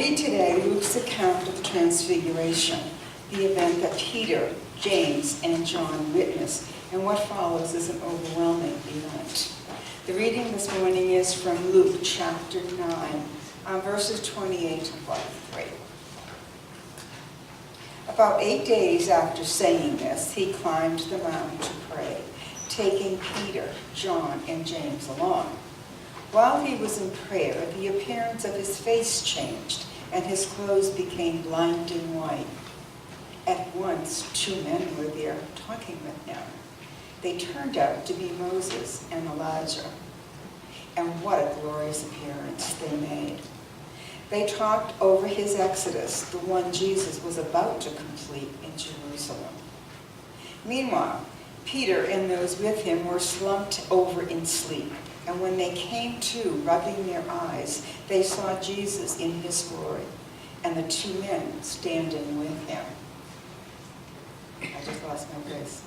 read today Luke's account of the Transfiguration, the event that Peter, James, and John witnessed, and what follows is an overwhelming event. The reading this morning is from Luke chapter 9, verses 28 to 43. About 8 days after saying this, he climbed the mountain to pray, taking Peter, John, and James along. While he was in prayer, the appearance of his face changed, and his clothes became blinding white. At once, 2 men were there talking with him. They turned out to be Moses and Elijah. And what a glorious appearance they made. They talked over his exodus, the one Jesus was about to complete in Jerusalem. Meanwhile, Peter and those with him were slumped over in sleep. And when they came to, rubbing their eyes, they saw Jesus in his glory, and the 2 men standing with him. I just lost my place.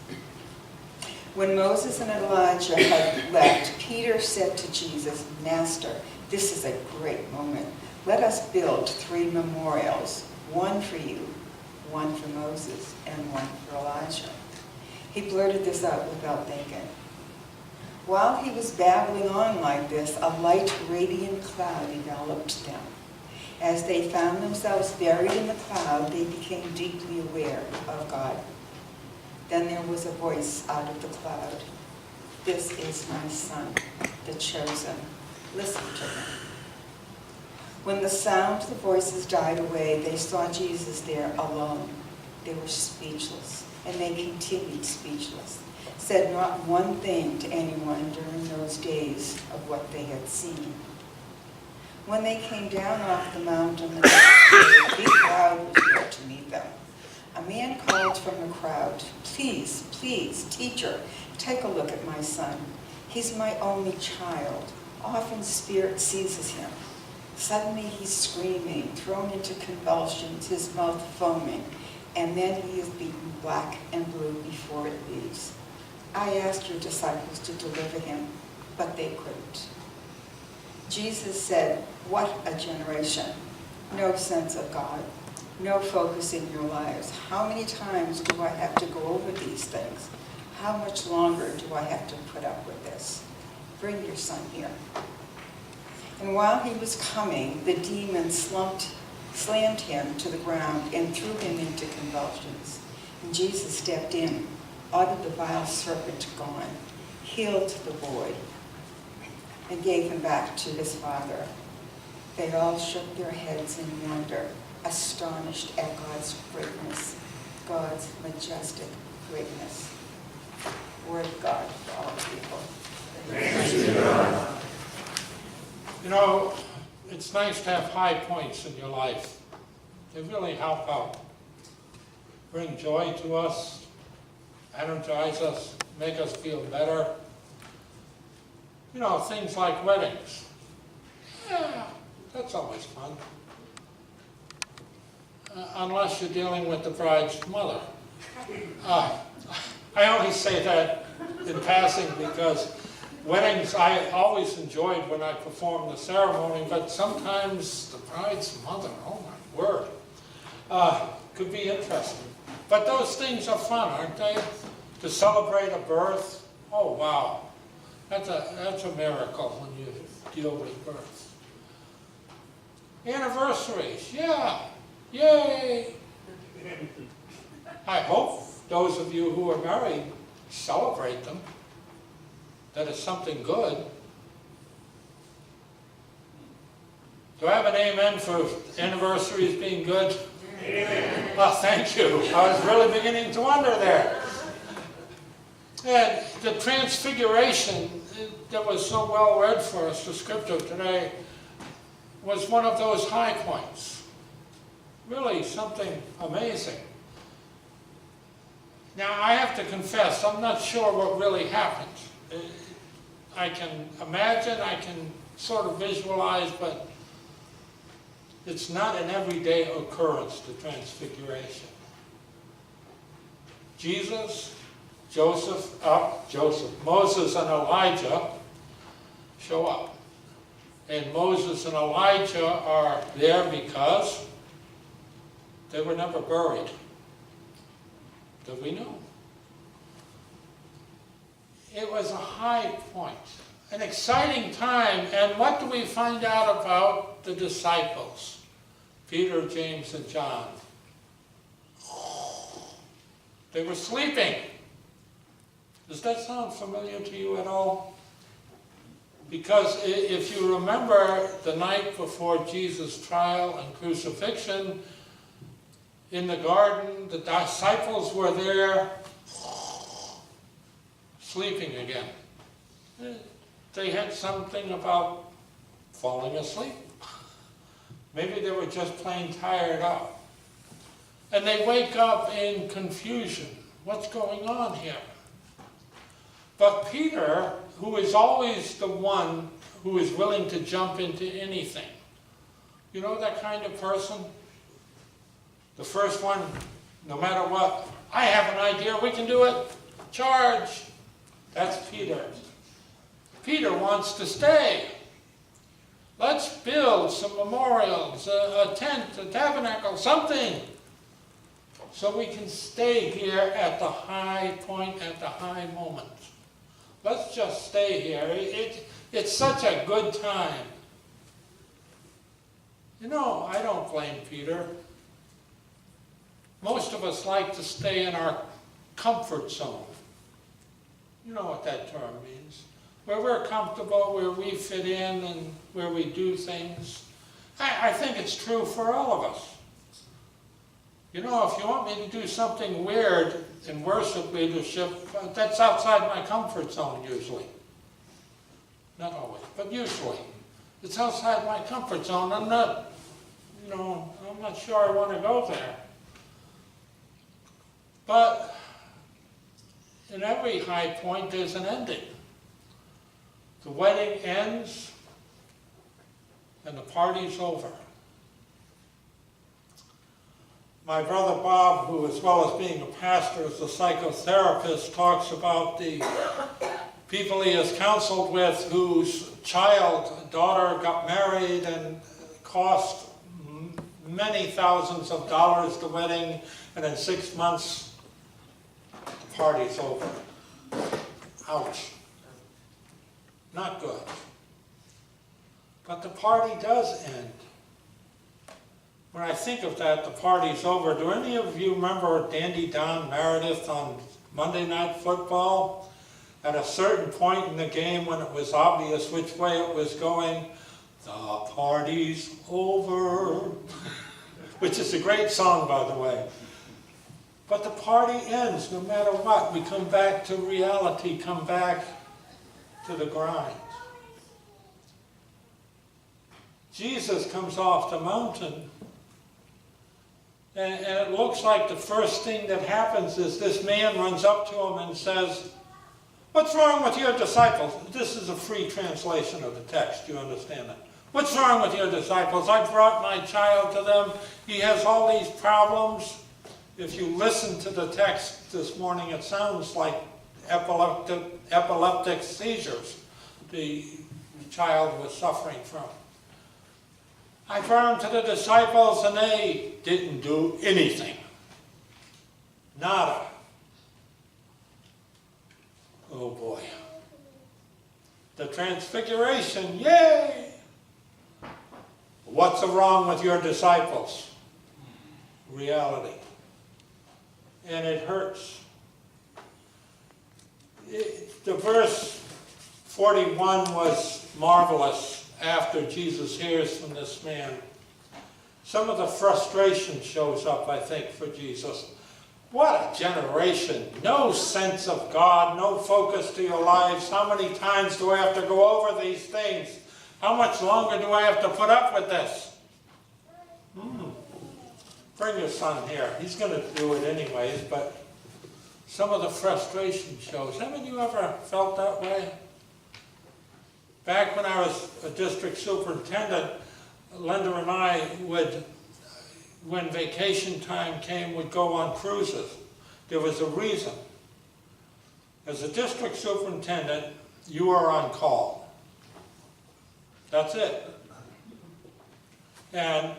When Moses and Elijah had left, Peter said to Jesus, "Master, this is a great moment. Let us build 3 memorials, one for you, one for Moses, and one for Elijah." He blurted this out without thinking. While he was babbling on like this, a light, radiant cloud enveloped them. As they found themselves buried in the cloud, they became deeply aware of God. Then there was a voice out of the cloud. "This is my son, the chosen. Listen to him." When the sound of the voices died away, they saw Jesus there alone. They were speechless, and they continued speechless, said not one thing to anyone during those days of what they had seen. When they came down off the mountain, the next day, a big crowd was there to meet them. A man called from the crowd, "Please, please, teacher, take a look at my son. He's my only child. Often spirit seizes him. Suddenly he's screaming, thrown into convulsions, his mouth foaming, and then he is beaten black and blue before it leaves. I asked your disciples to deliver him, but they couldn't." Jesus said, "What a generation. No sense of God. No focus in your lives. How many times do I have to go over these things? How much longer do I have to put up with this? Bring your son here." And while he was coming, the demon slammed him to the ground and threw him into convulsions. And Jesus stepped in, ordered the vile serpent gone, healed the boy, and gave him back to his father. They all shook their heads in wonder, astonished at God's greatness, God's majestic greatness. Word of God for all people. Thanks be to God. You know, it's nice to have high points in your life. They really help out. Bring joy to us, energize us, make us feel better. You know, things like weddings. Yeah, that's always fun. Unless you're dealing with the bride's mother. I only say that in passing because weddings I always enjoyed when I performed the ceremony, but sometimes the bride's mother, oh my word, could be interesting. But those things are fun, aren't they? To celebrate a birth, oh wow, that's a miracle when you deal with birth. Anniversaries, yeah. Yay! I hope those of you who are married celebrate them. That is something good. Do I have an amen for anniversaries being good? Amen. Well, thank you. I was really beginning to wonder there. And the Transfiguration that was so well read for us, the scripture today, was one of those high points. Really something amazing. Now, I have to confess, I'm not sure what really happened. I can imagine, I can sort of visualize, but it's not an everyday occurrence, the Transfiguration. Jesus, Moses and Elijah show up. and Moses and Elijah are there because they were never buried. Did we know? It was a high point, an exciting time, and what do we find out about the disciples? Peter, James, and John. They were sleeping. Does that sound familiar to you at all? Because if you remember the night before Jesus' trial and crucifixion, in the garden, the disciples were there sleeping again. They had something about falling asleep. Maybe they were just plain tired out. And they wake up in confusion. What's going on here? But Peter, who is always the one who is willing to jump into anything, you know that kind of person? The first one, no matter what, I have an idea, we can do it, charge. That's Peter. Peter wants to stay. Let's build some memorials, a tent, a tabernacle, something, so we can stay here at the high point, at the high moment. Let's just stay here. It's such a good time. You know, I don't blame Peter. Most of us like to stay in our comfort zone. You know what that term means. Where we're comfortable, where we fit in, and where we do things. I think it's true for all of us. You know, if you want me to do something weird in worship leadership, that's outside my comfort zone usually. Not always, but usually. It's outside my comfort zone. I'm not sure I want to go there. But in every high point, there's an ending. The wedding ends, and the party's over. My brother Bob, who as well as being a pastor is a psychotherapist, talks about the people he has counseled with whose daughter got married and cost many thousands of dollars the wedding, and in 6 months, the party's over. Ouch. Not good. But the party does end. When I think of that, the party's over. Do any of you remember Dandy Don Meredith on Monday Night Football? At a certain point in the game when it was obvious which way it was going, the party's over. Which is a great song, by the way. But the party ends no matter what. We come back to reality, come back to the grind. Jesus comes off the mountain, and it looks like the first thing that happens is this man runs up to him and says, "What's wrong with your disciples?" This is a free translation of the text, you understand that? "What's wrong with your disciples? I brought my child to them. He has all these problems." If you listen to the text this morning, it sounds like epileptic seizures the child was suffering from. I brought him to the disciples and they didn't do anything. Nada. Oh boy. The transfiguration, yay! What's wrong with your disciples? Reality. And it hurts. The verse 41 was marvelous after Jesus hears from this man. Some of the frustration shows up, I think, for Jesus. What a generation. No sense of God, no focus to your lives. How many times do I have to go over these things? How much longer do I have to put up with this? Bring your son here. He's going to do it anyways, but some of the frustration shows. Haven't you ever felt that way? Back when I was a district superintendent, Linda and I would, when vacation time came, would go on cruises. There was a reason. As a district superintendent, you are on call. That's it. And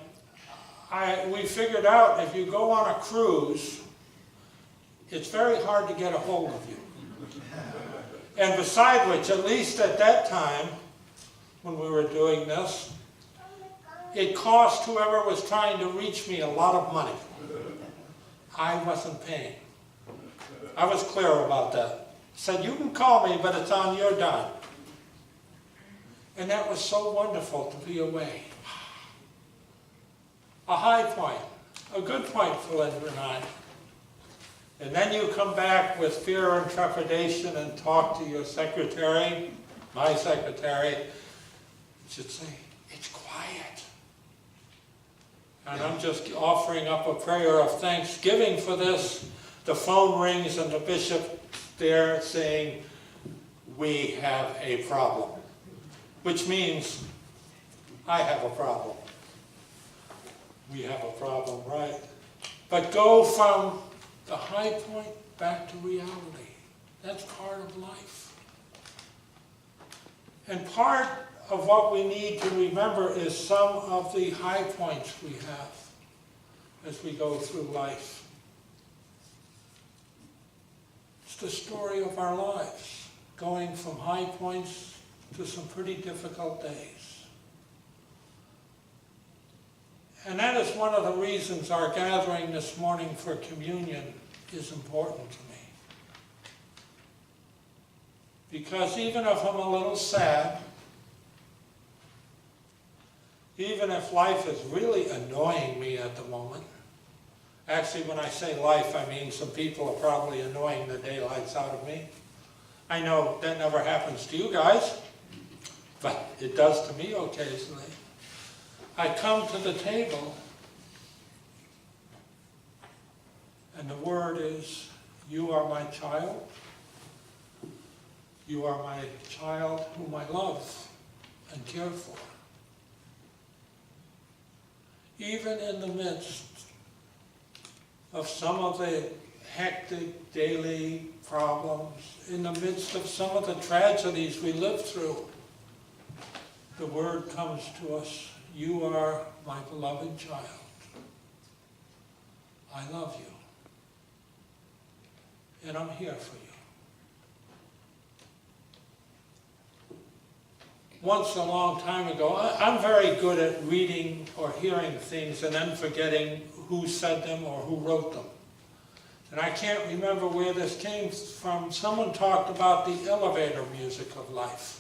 we figured out if you go on a cruise, it's very hard to get a hold of you. And beside which, at least at that time, when we were doing this, it cost whoever was trying to reach me a lot of money. I wasn't paying. I was clear about that. Said, you can call me, but it's on your dime. And that was so wonderful to be away. A high point, a good point for Linda and I. And then you come back with fear and trepidation and talk to your secretary, my secretary, should say, it's quiet. And I'm just offering up a prayer of thanksgiving for this. The phone rings and the bishop there saying, we have a problem. Which means, I have a problem. We have a problem, right? But go from the high point back to reality. That's part of life. And part of what we need to remember is some of the high points we have as we go through life. It's the story of our lives, going from high points to some pretty difficult days. And that is one of the reasons our gathering this morning for communion is important to me. Because even if I'm a little sad, even if life is really annoying me at the moment, actually when I say life, I mean some people are probably annoying the daylights out of me. I know that never happens to you guys, but it does to me occasionally. I come to the table, and the word is, you are my child. You are my child whom I love and care for. Even in the midst of some of the hectic daily problems, in the midst of some of the tragedies we live through, the word comes to us, you are my beloved child. I love you. And I'm here for you. Once a long time ago, I'm very good at reading or hearing things and then forgetting who said them or who wrote them. And I can't remember where this came from. Someone talked about the elevator music of life.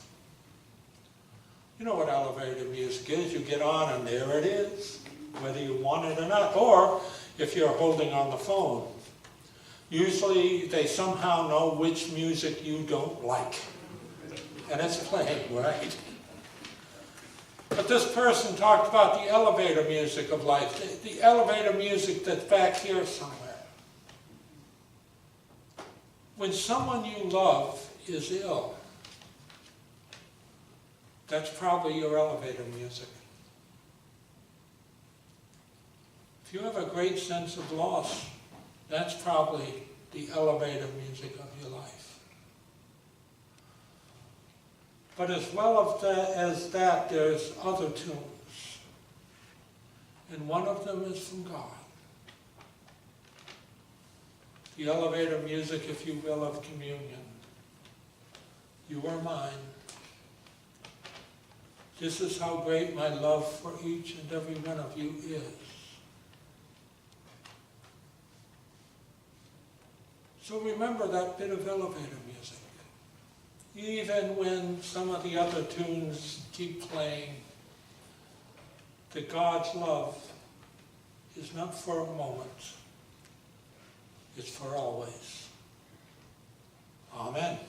You know what elevator music is. You get on and there it is, whether you want it or not. Or if you're holding on the phone. Usually they somehow know which music you don't like. And it's playing, right? But this person talked about the elevator music of life. The elevator music that's back here somewhere. When someone you love is ill, that's probably your elevator music. If you have a great sense of loss, that's probably the elevator music of your life. But as well as that, there's other tunes. And one of them is from God. The elevator music, if you will, of communion. You are mine. This is how great my love for each and every one of you is. So remember that bit of elevator music. Even when some of the other tunes keep playing, that God's love is not for a moment, it's for always. Amen.